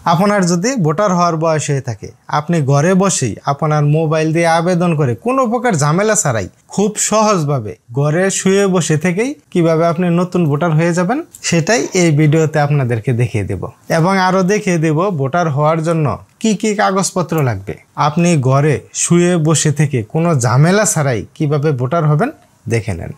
আপনার যদি ভোটার হওয়ার বয়স হয়ে থাকে, আপনি ঘরে বসেই আপনার মোবাইল দিয়ে আবেদন করে কোনো প্রকার ঝামেলা ছাড়াই খুব সহজভাবে ঘরে শুয়ে বসে থেকেই কিভাবে আপনি নতুন ভোটার হয়ে যাবেন সেটাই এই ভিডিওতে আপনাদেরকে দেখিয়ে দেব। এবং আরও দেখিয়ে দেব ভোটার হওয়ার জন্য কি কি কাগজপত্র লাগবে। আপনি ঘরে শুয়ে বসে থেকে কোনো ঝামেলা ছাড়াই কিভাবে ভোটার হবেন দেখে নেন।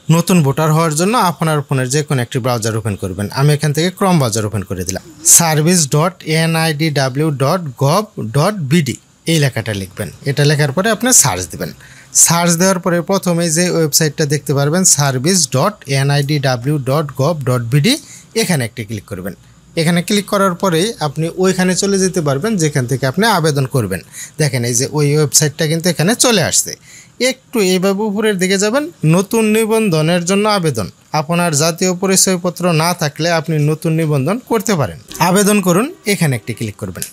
নতুন ভোটার হওয়ার জন্য আপনার ফোনের যে কোনো একটি ব্রাউজার ওপেন করবেন। আমি এখান থেকে ক্রোম ব্রাউজার ওপেন করে দিলাম। service.nidw.gov.bd এই লেখাটা লিখবেন। এটা লেখার পরে আপনি সার্চ দিবেন। সার্চ দেওয়ার পরে প্রথমে যে ওয়েবসাইটটা দেখতে পারবেন service.nidw.gov.bd এখানে একটি ক্লিক করবেন। এখানে ক্লিক করার পরেই আপনি ওইখানে চলে যেতে পারবেন যেখান থেকে আপনি আবেদন করবেন। দেখেন এই যে ওই ওয়েবসাইটটা কিন্তু এখানে চলে আসছে। একটু এইভাবে উপরের দিকে যাবেন, নতুন নিবন্ধনের জন্য আবেদন। আপনার জাতীয় পরিচয়পত্র না থাকলে আপনি নতুন নিবন্ধন করতে পারেন। আবেদন করুন, এখানে একটি ক্লিক করবেন।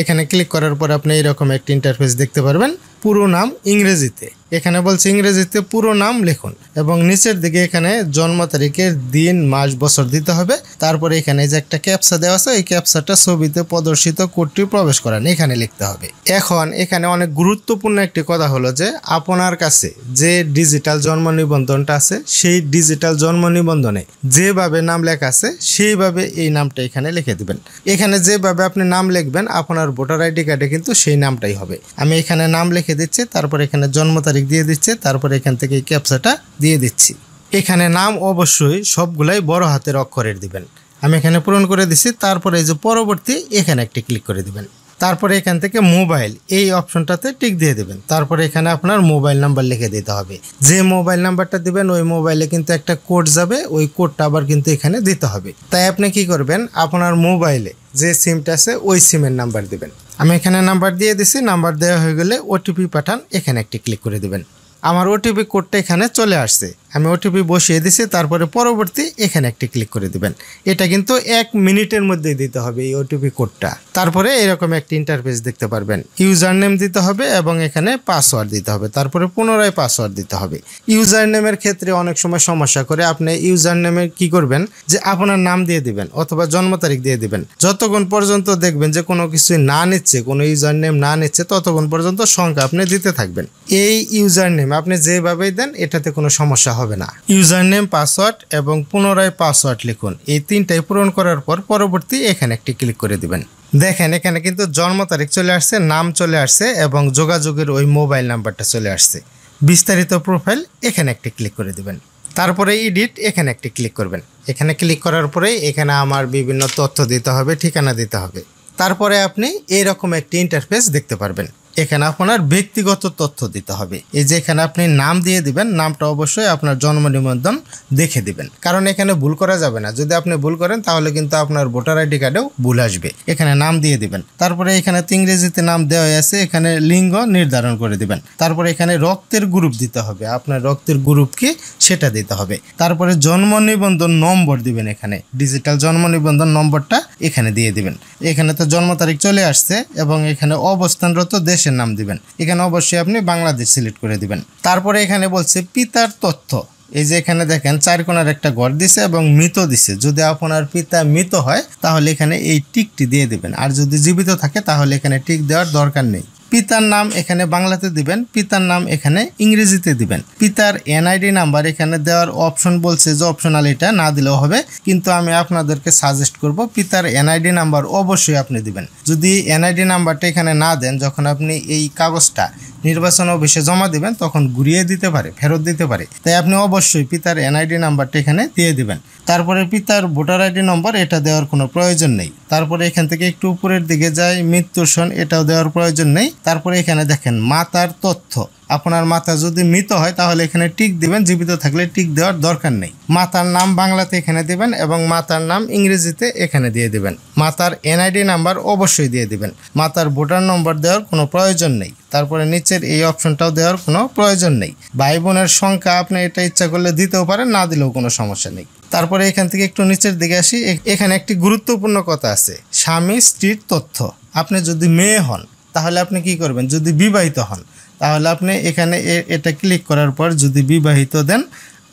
এখানে ক্লিক করার পর আপনি এরকম একটি ইন্টারফেস দেখতে পারবেন। পুরো নাম ইংরেজিতে, এখানে বলছে ইংরেজিতে পুরো নাম লিখুন এবং নিচের দিকে এখানে জন্ম তারিখের দিন মাস বছর দিতে হবে। তারপরে এখানে যে একটা ক্যাপচা দেওয়া আছে এই ক্যাপচাটা ছবিতে প্রদর্শিত কোডটি প্রবেশ করান এখানে লিখতে হবে। এখন এখানে অনেক গুরুত্বপূর্ণ একটি কথা হলো যে আপনার কাছে যে ডিজিটাল জন্ম নিবন্ধনটা আছে সেই ডিজিটাল জন্ম নিবন্ধনে যেভাবে নাম লেখা আছে সেইভাবে এই নামটা এখানে লিখে দিবেন। এখানে যেভাবে আপনি নাম লিখবেন আপনার ভোটার আইডি কার্ডে কিন্তু সেই নামটাই হবে। আমি এখানে নাম লিখে দিচ্ছি, তারপর এখানে জন্ম তারিখ দিয়ে দিচ্ছে, তারপর এখান থেকে এই ক্যাপচাটা দিয়ে দিচ্ছি। এখানে নাম অবশ্যই সবগুলাই বড় হাতের অক্ষরের দিবেন। আমি এখানে পূরণ করে দিচ্ছি। তারপরে এই যে পরবর্তী এখানে একটি ক্লিক করে দিবেন। তারপরে এখান থেকে মোবাইল এই অপশনটাতে টিক দিয়ে দেবেন। তারপরে এখানে আপনার মোবাইল নাম্বার লিখে দিতে হবে। যে মোবাইল নাম্বারটা দিবেন ওই মোবাইলে কিন্তু একটা কোড যাবে, ওই কোডটা আবার কিন্তু এখানে দিতে হবে। তাই আপনি কি করবেন, আপনার মোবাইলে যে সিমটা আছে ওই সিমের নাম্বার দিবেন। আমি এখানে নাম্বার দিয়ে দিছি। নাম্বার দেওয়া হয়ে গেলে ওটিপি পাঠান, এখানে একটি ক্লিক করে দিবেন। আমার ওটিপি কোডটা এখানে চলে আসছে, আমি ওটিপি বসিয়ে দিছি। তারপরে পরবর্তী এখানে একটি ক্লিক করে দিবেন। এটা কিন্তু 1 মিনিটের মধ্যেই দিতে হবে এই ওটিপি কোডটা। তারপরে এরকম একটি ইন্টারফেস দেখতে পারবেন। ইউজার নেম দিতে হবে এবং এখানে পাসওয়ার্ড দিতে হবে। তারপরে পুনরায় পাসওয়ার্ড দিতে হবে। ইউজার নেমের ক্ষেত্রে অনেক সময় সমস্যা করে। আপনি ইউজার নেমে কি করবেন যে আপনার নাম দিয়ে দিবেন অথবা জন্ম তারিখ দিয়ে দিবেন। যতক্ষণ পর্যন্ত দেখবেন যে কোনো কিছু না নিচ্ছে, কোনো ইউজার নেম না নিচ্ছে, ততক্ষণ পর্যন্ত সংখ্যা আপনি দিতে থাকবেন। এই ইউজার নেম আপনি যেভাবেই দেন এটাতে কোনো সমস্যা হবে না। ইউজার নেম, পাসওয়ার্ড এবং পুনরায় পাসওয়ার্ড লিখুন। এই তিনটাই পূরণ করার পর পরবর্তী এখানে একটি ক্লিক করে দিবেন। দেখেন এখানে কিন্তু জন্ম তারিখ চলে আসছে, নাম চলে আসছে এবং যোগাযোগের ওই মোবাইল নাম্বারটা চলে আসছে। বিস্তারিত প্রোফাইল এখানে একটি ক্লিক করে দিবেন। তারপরে এডিট এখানে একটি ক্লিক করবেন। এখানে ক্লিক করার পরে এখানে আমার বিভিন্ন তথ্য দিতে হবে, ঠিকানা দিতে হবে। তারপরে আপনি এরকম একটি ইন্টারফেস দেখতে পারবেন। এখানে আপনার ব্যক্তিগত তথ্য দিতে হবে। এই যে এখানে আপনি নাম দিয়ে দিবেন, নামটা অবশ্যই আপনার জন্ম নিবন্ধন দেখে দিবেন, কারণ এখানে ভুল করা যাবে না। যদি আপনি ভুল করেন তাহলে কিন্তু আপনার ভোটার আইডি কার্ডেও ভুল আসবে। এখানে নাম দিয়ে দিবেন। তারপরে এখানে ইংরেজিতে নাম দেওয়া আছে, এখানে লিঙ্গ নির্ধারণ করে দিবেন। তারপরে এখানে রক্তের গ্রুপ দিতে হবে, আপনার রক্তের গ্রুপ কি সেটা দিতে হবে। তারপরে জন্ম নিবন্ধন নম্বর দিবেন, এখানে ডিজিটাল জন্ম নিবন্ধন নম্বরটা এখানে দিয়ে দিবেন। এখানে তো জন্ম তারিখ চলে আসছে এবং এখানে অবস্থানরত দেশের নাম দিবেন। এখানে অবশ্যই আপনি বাংলাদেশ সিলেক্ট করে দিবেন। তারপরে এখানে বলছে পিতার তথ্য। এই যে এখানে দেখেন 4 কোণার একটা ঘর দিছে এবং মৃত দিছে। যদি আপনার পিতা মৃত হয় তাহলে এখানে এই টিকটি দিয়ে দিবেন, আর যদি জীবিত থাকে তাহলে এখানে টিক দেওয়ার দরকার নেই। পিতার নাম এখানে বাংলাতে দিবেন, পিতার নাম এখানে ইংরেজিতে দিবেন। পিতার এনআইডি নাম্বার এখানে দেওয়ার অপশন বলছে যে অপশনাল, এটা না দিলেও হবে, কিন্তু আমি আপনাদেরকে সাজেস্ট করব পিতার এনআইডি নাম্বার অবশ্যই আপনি দিবেন। যদি এনআইডি নাম্বারটা এখানে না দেন, যখন আপনি এই কাগজটা নির্বাচন অফিসে জমা দিবেন তখন ঘুরিয়ে দিতে পারে, ফেরত দিতে পারে। তাই আপনি অবশ্যই পিতার এনআইডি নাম্বারটা এখানে দিয়ে দিবেন। তারপরে পিতার ভোটার আইডি নম্বর এটা দেওয়ার কোনো প্রয়োজন নেই। তারপরে এখান থেকে একটু উপরের দিকে যায় মৃত্যুর সন, এটাও দেওয়ার প্রয়োজন নেই। তারপরে এখানে দেখেন মাতার তথ্য। আপনার মাতা যদি মৃত হয় তাহলে এখানে টিক দিবেন, জীবিত থাকলে টিক দেওয়ার দরকার নেই। মাতার নাম বাংলাতে এখানে দিবেন এবং মাতার নাম ইংরেজিতে এখানে দিয়ে দিবেন। মাতার এনআইডি নাম্বার অবশ্যই দিয়ে দিবেন। মাতার ভোটার নম্বর দেওয়ার কোনো প্রয়োজন নেই। তারপরে নিচের এই অপশনটাও দেওয়ার কোনো প্রয়োজন নেই। ভাই বোনের সংখ্যা আপনি এটা ইচ্ছা করলে দিতেও পারেন, না দিলেও কোনো সমস্যা নেই। তারপরে এখান থেকে একটু নিচের দিকে আসি। এখানে একটি গুরুত্বপূর্ণ কথা আছে, স্বামী স্ত্রীর তথ্য। আপনি যদি মেয়ে হন তাহলে আপনি কি করবেন, যদি বিবাহিত হন তাহলে আপনি এখানে এটা ক্লিক করার পর যদি বিবাহিত দেন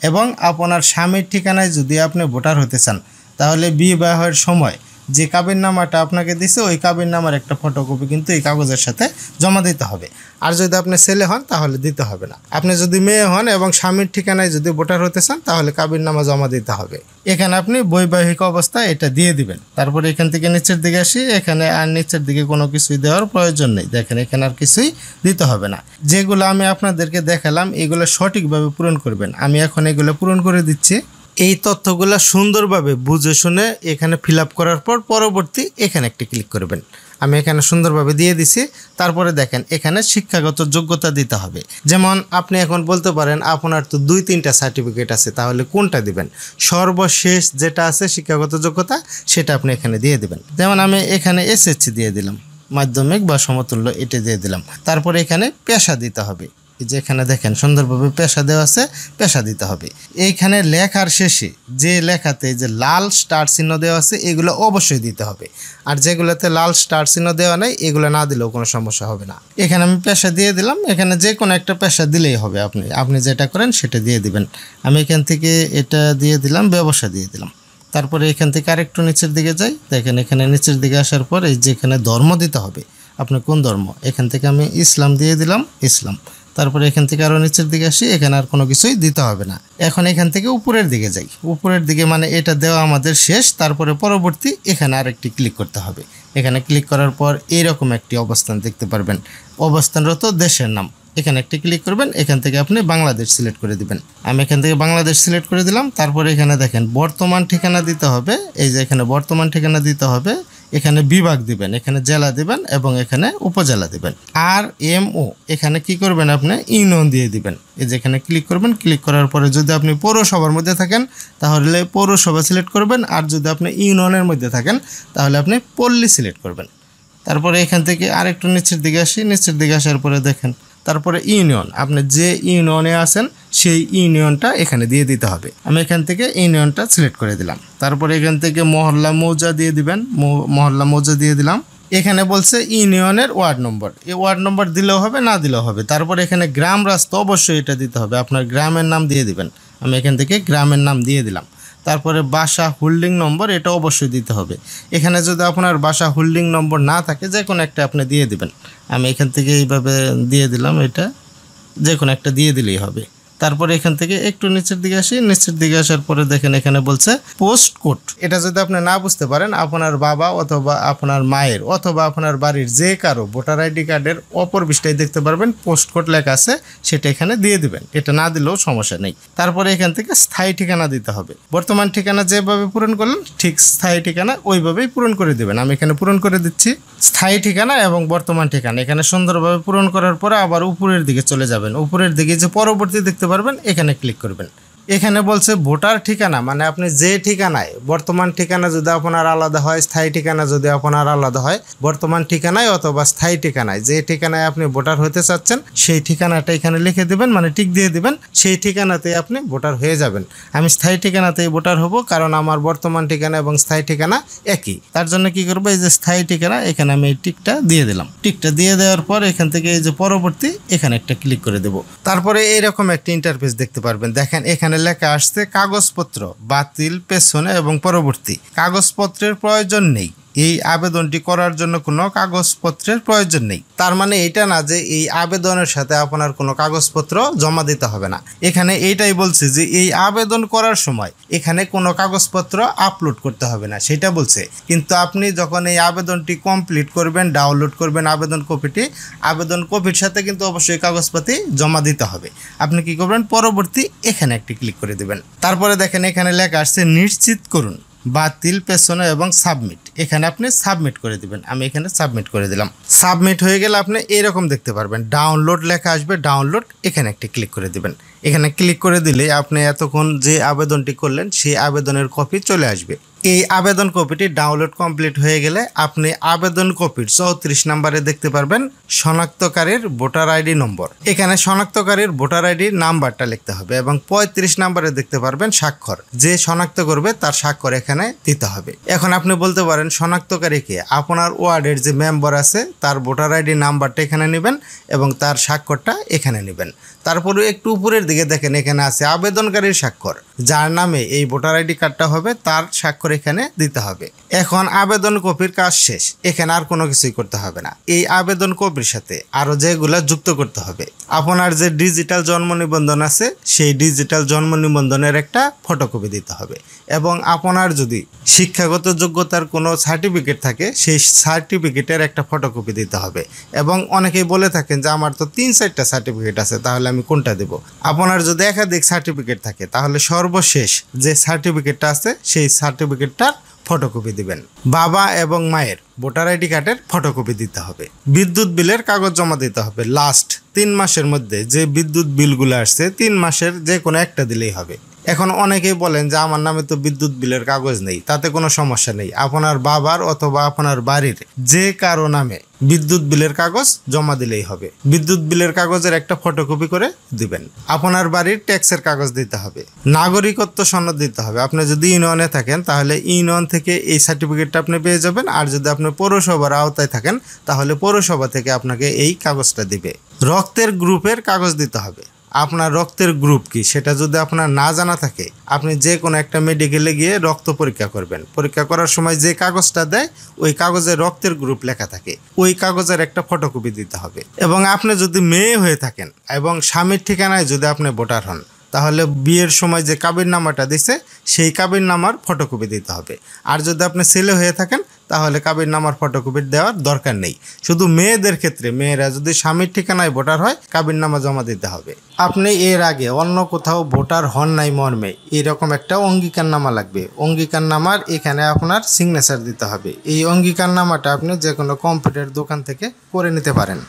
এবং আপনার স্বামীর ঠিকানায় যদি আপনি ভোটার হতে চান তাহলে বিবাহের সময় যে কাবিননামাটা আপনাকে দিছে ওই কাবিননামার একটা ফটোকপি কিন্তু এই কাগজের সাথে জমা দিতে হবে। আর যদি আপনি ছেলে হন তাহলে দিতে হবে না। আপনি যদি মেয়ে হন এবং স্বামীর ঠিকানায় যদি ভোটার হতে চান তাহলে কাবিননামা জমা দিতে হবে। এখানে আপনি বৈবাহিক অবস্থা এটা দিয়ে দিবেন। তারপরে এখান থেকে নিচের দিকে আসি, এখানে আর নিচের দিকে কোনো কিছুই দেওয়ার প্রয়োজন নেই। দেখেন এখানে আর কিছুই দিতে হবে না। যেগুলো আমি আপনাদেরকে দেখালাম এগুলো সঠিকভাবে পূরণ করবেন। আমি এখন এগুলো পূরণ করে দিচ্ছি। এই তথ্যগুলো সুন্দরভাবে বুঝে শুনে এখানে ফিল আপ করার পর পরবর্তী এখানে একটি ক্লিক করবেন। আমি এখানে সুন্দরভাবে দিয়ে দিছি। তারপরে দেখেন এখানে শিক্ষাগত যোগ্যতা দিতে হবে। যেমন আপনি এখন বলতে পারেন আপনার তো 2-3টা সার্টিফিকেট আছে, তাহলে কোনটা দিবেন? সর্বশেষ যেটা আছে শিক্ষাগত যোগ্যতা সেটা আপনি এখানে দিয়ে দিবেন। যেমন আমি এখানে এসএসসি দিয়ে দিলাম, মাধ্যমিক বা সমতুল্য এটা দিয়ে দিলাম। তারপরে এখানে পেশা দিতে হবে। যে এখানে দেখেন সুন্দরভাবে পেশা দেওয়া আছে, পেশা দিতে হবে। এইখানে লেখার শেষে যে লেখাতে যে লাল স্টার চিহ্ন দেওয়া আছে এগুলো অবশ্যই দিতে হবে। আর যেগুলোতে লাল স্টার চিহ্ন দেওয়া নেই এগুলো না দিলেও কোনো সমস্যা হবে না। এখানে আমি পেশা দিয়ে দিলাম। এখানে যে কোনো একটা পেশা দিলেই হবে। আপনি যেটা করেন সেটা দিয়ে দিবেন। আমি এখান থেকে এটা দিয়ে দিলাম, ব্যবসা দিয়ে দিলাম। তারপরে এখান থেকে আরেকটু নিচের দিকে যাই। দেখেন এখানে নিচের দিকে আসার পর এই যে এখানে ধর্ম দিতে হবে। আপনি কোন ধর্ম? এখান থেকে আমি ইসলাম দিয়ে দিলাম, ইসলাম। তারপরে এখান থেকে আরও নিচের দিকে আসি, এখানে আর কোনো কিছুই দিতে হবে না। এখন এখান থেকে উপরের দিকে যাই। উপরের দিকে মানে এটা দেওয়া আমাদের শেষ। তারপরে পরবর্তী এখানে আরেকটি ক্লিক করতে হবে। এখানে ক্লিক করার পর এইরকম একটি অবস্থান দেখতে পারবেন, অবস্থানরত দেশের নাম। এখানে একটি ক্লিক করবেন। এখান থেকে আপনি বাংলাদেশ সিলেক্ট করে দিবেন। আমি এখান থেকে বাংলাদেশ সিলেক্ট করে দিলাম। তারপরে এখানে দেখেন বর্তমান ঠিকানা দিতে হবে। এই যে এখানে বর্তমান ঠিকানা দিতে হবে। এখানে বিভাগ দিবেন, এখানে জেলা দিবেন এবং এখানে উপজেলা দিবেন। আর এমও এখানে কি করবেন? আপনি ইউনিয়ন দিয়ে দিবেন। এই যে এখানে ক্লিক করবেন। ক্লিক করার পরে যদি আপনি পৌরসভার মধ্যে থাকেন তাহলে পৌরসভা সিলেক্ট করবেন। আর যদি আপনি ইউনিয়নের মধ্যে থাকেন তাহলে আপনি পল্লী সিলেক্ট করবেন। তারপরে এখান থেকে আরেকটু নিচের দিকে আসি। নিচের দিকে আসার পরে দেখেন তারপরে ইউনিয়ন, আপনি যে ইউনিয়নে আছেন সেই ইউনিয়নটা এখানে দিয়ে দিতে হবে। আমি এখান থেকে ইউনিয়নটা সিলেক্ট করে দিলাম। তারপরে এখান থেকে মহল্লা মৌজা দিয়ে দিবেন, মহল্লা মৌজা দিয়ে দিলাম। এখানে বলছে ইউনিয়নের ওয়ার্ড নম্বর, এই ওয়ার্ড নম্বর দিলেও হবে না দিলেও হবে। তারপরে এখানে গ্রাম রাস্তা অবশ্যই এটা দিতে হবে, আপনার গ্রামের নাম দিয়ে দিবেন। আমি এখান থেকে গ্রামের নাম দিয়ে দিলাম। তারপরে বাসা হোল্ডিং নম্বর এটা অবশ্যই দিতে হবে। এখানে যদি আপনার বাসা হোল্ডিং নম্বর না থাকে যে কোনো একটা আপনি দিয়ে দিবেন। আমি এখান থেকে এইভাবে দিয়ে দিলাম, এটা যে কোনো একটা দিয়ে দিলেই হবে। তারপরে এখান থেকে একটু নিচের দিকে আসি। নিচের দিকে আসার পরে দেখেন এখানে বলছে পোস্ট কোড। এটা যদি আপনি না বুঝতে পারেন আপনার বাবা অথবা আপনার মায়ের অথবা আপনার বাড়ির যে কারো ভোটার আইডি কার্ডের অপর পৃষ্ঠায় দেখতে পারবেন পোস্ট কোড লেখা আছে, সেটা এখানে দিয়ে দিবেন। এটা না দিলেও সমস্যা নেই। তারপরে এখান থেকে স্থায়ী ঠিকানা দিতে হবে। বর্তমান ঠিকানা যেভাবে পূরণ করলেন ঠিক স্থায়ী ঠিকানা ওইভাবেই পূরণ করে দেবেন। আমি এখানে পূরণ করে দিচ্ছি। স্থায়ী ঠিকানা এবং বর্তমান ঠিকানা এখানে সুন্দরভাবে পূরণ করার পরে আবার উপরের দিকে চলে যাবেন। উপরের দিকে যে পরবর্তী দেখতে পারবেন এখানে ক্লিক করবেন। এখানে বলছে ভোটার ঠিকানা, মানে আপনি যে ঠিকানায়, বর্তমান ঠিকানা যদি আপনার আলাদা হয়, স্থায়ী ঠিকানা যদি আপনার আলাদা হয়, বর্তমান ঠিকানায় অথবা স্থায়ী ঠিকানায় যে ঠিকানায় আপনি ভোটার হতে চাচ্ছেন সেই ঠিকানাটা এখানে লিখে দিবেন, মানে টিক দিয়ে দিবেন। সেই ঠিকানাতেই আপনি ভোটার হয়ে যাবেন। আমি স্থায়ী ঠিকানাতেই ভোটার হব, কারণ আমার বর্তমান ঠিকানা এবং স্থায়ী ঠিকানা একই। তার জন্য কি করবো, এই যে স্থায়ী ঠিকানা এখানে আমি এই টিকটা দিয়ে দিলাম। টিকটা দিয়ে দেওয়ার পর এখান থেকে এই যে পরবর্তী এখানে একটা ক্লিক করে দেব। তারপরে এইরকম একটা ইন্টারফেস দেখতে পারবেন। দেখেন এখানে লেখা আসছে কাগজপত্র বাতিল, পেছনে এবং পরবর্তী। কাগজপত্রের প্রয়োজন নেই। এই আবেদনটি করার জন্য কোনো কাগজপত্রের প্রয়োজন নেই। তার মানে এটা না যে এই আবেদনের সাথে আপনার কোনো কাগজপত্র জমা দিতে হবে না। এখানে এইটাই বলছে যে এই আবেদন করার সময় এখানে কোনো কাগজপত্র আপলোড করতে হবে না, সেটা বলছে। কিন্তু আপনি যখন এই আবেদনটি কমপ্লিট করবেন, ডাউনলোড করবেন আবেদন কপিটি, আবেদন কপির সাথে কিন্তু অবশ্যই কাগজপাতি জমা দিতে হবে। আপনি কি করবেন, পরবর্তী এখানে একটি ক্লিক করে দেবেন। তারপরে দেখেন এখানে লেখা আসছে নিশ্চিত করুন বাতিল, পেছনে এবং সাবমিট। এখানে আপনি সাবমিট করে দিবেন। আমি এখানে সাবমিট করে দিলাম। সাবমিট হয়ে গেলে আপনি এরকম দেখতে পারবেন, ডাউনলোড লেখা আসবে, ডাউনলোড এখানে একটি ক্লিক করে দিবেন। এখানে ক্লিক করে দিলে আপনি এতক্ষণ যে আবেদনটি করলেন সেই আবেদনের কপি চলে আসবে। এই আবেদন কপিটি ডাউনলোড কমপ্লিট হয়ে গেলে আপনি আবেদন কপির 34 নম্বরে দেখতে পারবেন শনাক্তকারীর ভোটার আইডি নম্বর। এখানে শনাক্তকারীর ভোটার আইডি নাম্বারটা লিখতে হবে এবং 35 নম্বরে দেখতে পারবেন স্বাক্ষর। যে শনাক্ত করবে তার স্বাক্ষর এখানে দিতে হবে। এখন আপনি বলতে পারেন শনাক্তকারীকে আপনার ওয়ার্ডের যে মেম্বার আছে তার ভোটার আইডি নাম্বারটা এখানে নেবেন এবং তার স্বাক্ষরটা এখানে নেবেন। তারপরে একটু উপরের দিকে দেখেন এখানে আছে আবেদনকারীর স্বাক্ষর। যার নামে এই ভোটার আইডি কার্ডটা হবে তার স্বাক্ষর তারপর এখানে দিতে হবে। এখন আবেদন কপির কাজ শেষ, এখানে আর কোনো কিছুই করতে হবে না। এই আবেদন কপির সাথে আরো যেগুলা যুক্ত করতে হবে, আপনার যে ডিজিটাল জন্ম নিবন্ধন আছে সেই ডিজিটাল জন্ম নিবন্ধনের একটা ফটোকপি দিতে হবে, এবং আপনার যদি শিক্ষাগত যোগ্যতার কোনো সার্টিফিকেট থাকে সেই সার্টিফিকেটের একটা ফটোকপি দিতে হবে। এবং অনেকেই বলে থাকেন যে আমার তো 3-4টা সার্টিফিকেট আছে, তাহলে আমি কোনটা দেব? আপনার যদি একাধিক সার্টিফিকেট থাকে তাহলে সর্বশেষ যে সার্টিফিকেটটা আছে সেই সার্টিফিকেটটার ফটোকপি দিবেন। বাবা এবং মায়ের ভোটার আইডি কার্ডের ফটোকপি দিতে হবে। বিদ্যুৎ বিলের কাগজ জমা দিতে হবে। লাস্ট 3 মাসের মধ্যে যে বিদ্যুৎ বিলগুলো আসছে 3 মাসের যে কোনো একটা দিলেই হবে। এখন অনেকেই বলেন যে আমার নামে তো বিদ্যুৎ বিলের কাগজ নেই, তাতে কোনো সমস্যা নেই। আপনার বাবার অথবা আপনার বাড়ির যে কারো নামে বিদ্যুৎ বিলের কাগজ জমা দিলেই হবে। বিদ্যুৎ বিলের কাগজের একটা ফটোকপি করে দিবেন। আপনার বাড়ির ট্যাক্সের কাগজ দিতে হবে। নাগরিকত্ব সনদ দিতে হবে। আপনি যদি ইউনিয়নে থাকেন তাহলে ইউনিয়ন থেকে এই সার্টিফিকেটটা আপনি পেয়ে যাবেন, আর যদি আপনি পৌরসভার আওতায় থাকেন তাহলে পৌরসভা থেকে আপনাকে এই কাগজটা দিবে। রক্তের গ্রুপের কাগজ দিতে হবে। আপনার রক্তের গ্রুপ কি সেটা যদি আপনার না জানা থাকে, আপনি যে কোনো একটা মেডিকেলে গিয়ে রক্ত পরীক্ষা করবেন। পরীক্ষা করার সময় যে কাগজটা দেয় ওই কাগজে রক্তের গ্রুপ লেখা থাকে, ওই কাগজের একটা ফটোকপি দিতে হবে। এবং আপনি যদি মেয়ে হয়ে থাকেন এবং স্বামীর ঠিকানায় যদি আপনি ভোটার হন তাহলে বিয়ের সময় যে কাবিননামাটা দিছে সেই কাবিননামার ফটোকপি দিতে হবে। আর যদি আপনি ছেলে হয়ে থাকেন তাহলে কাবিননামার ফটোকপি দেওয়ার দরকার নেই। শুধু মেয়েদের ক্ষেত্রে, মেয়েরা যদি স্বামীর ঠিকানায় ভোটার হয় কাবিননামা জমা দিতে হবে। আপনি এর আগে অন্য কোথাও ভোটার হন নাই মর্মে এরকম একটা অঙ্গীকারনামা লাগবে। অঙ্গীকারনামার এখানে আপনার সিগনেচার দিতে হবে। এই অঙ্গীকারনামাটা আপনি যে কোনো কম্পিউটার দোকান থেকে করে নিতে পারেন।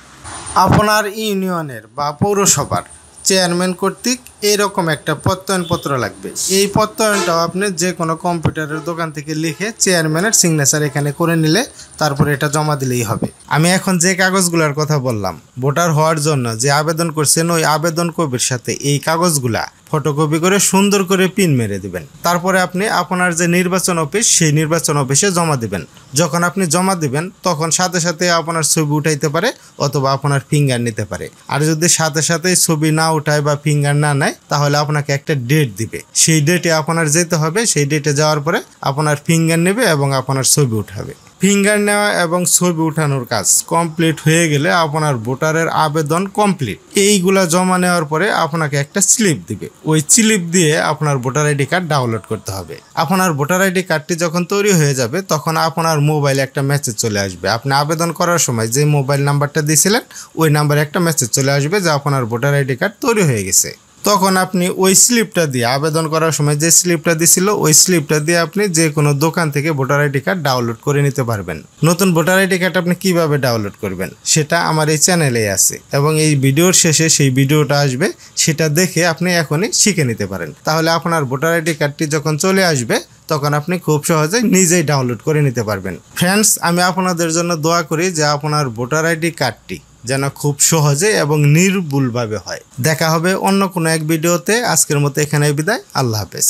আপনার ইউনিয়নের বা পৌরসভার চেয়ারম্যান কর্তৃক এইরকম একটা প্রত্যয়নপত্র লাগবে। এই প্রত্যয়নটাও আপনি যে কোনো কম্পিউটারের দোকান থেকে লিখে চেয়ারম্যানের সিগনেচার এখানে করে নিলে তারপরে এটা জমা দিলেই হবে। আমি এখন যে কাগজগুলোর কথা বললাম, ভোটার হওয়ার জন্য যে আবেদন করছেন ওই আবেদন কপির সাথে এই কাগজগুলা ফটোকপি করে সুন্দর করে পিন মেরে দিবেন। তারপরে আপনি আপনার যে নির্বাচন অফিস সেই নির্বাচন অফিসে জমা দিবেন। যখন আপনি জমা দিবেন তখন সাথে সাথে আপনার ছবি উঠাইতে পারে অথবা আপনার ফিঙ্গার নিতে পারে। আর যদি সাথে সাথে ছবি না উঠায় বা ফিঙ্গার না নেয় তাহলে আপনাকে একটা ডেট দিবে। সেই ডেটে আপনার যেতে হবে। সেই ডেটে যাওয়ার পরে আপনার ফিঙ্গার নেবে এবং আপনার ছবি উঠাবে। ফিঙ্গার নেওয়া এবং ছবি উঠানোর কাজ কমপ্লিট হয়ে গেলে আপনার ভোটারের আবেদন কমপ্লিট। এইগুলা জমা নেওয়ার পরে আপনাকে একটা স্লিপ দিবে। ওই স্লিপ দিয়ে আপনার ভোটার আইডি কার্ড ডাউনলোড করতে হবে। আপনার ভোটার আইডি কার্ডটি যখন তৈরি হয়ে যাবে তখন আপনার মোবাইলে একটা মেসেজ চলে আসবে। আপনি আবেদন করার সময় যে মোবাইল নাম্বারটা দিয়েছিলেন ওই নাম্বারে একটা মেসেজ চলে আসবে যে আপনার ভোটার আইডি কার্ড তৈরি হয়ে গেছে। তখন আপনি ওই স্লিপটা দিয়ে আবেদন করার সময় যে স্লিপটা দিছিল ওই স্লিপটা দিয়ে আপনি যে কোনো দোকান থেকে ভোটার আইডি কার্ড ডাউনলোড করে নিতে পারবেন। নতুন ভোটার আইডি কার্ড আপনি কিভাবে ডাউনলোড করবেন সেটা আমার এই চ্যানেলে আছে, এবং এই ভিডিওর শেষে সেই ভিডিওটা আসবে, সেটা দেখে আপনি এখনই শিখে নিতে পারেন। তাহলে আপনার ভোটার আইডি কার্ডটি যখন চলে আসবে তখন আপনি খুব সহজে নিজেই ডাউনলোড করে নিতে পারবেন। ফ্রেন্ডস, আমি আপনাদের জন্য দোয়া করি যে আপনার ভোটার আইডি কার্ডটি যেন খুব সহজে এবং নির্ভুলভাবে হয়। দেখা হবে অন্য কোনো এক ভিডিওতে। আজকের মতো এখানে বিদায়। আল্লাহ হাফেজ।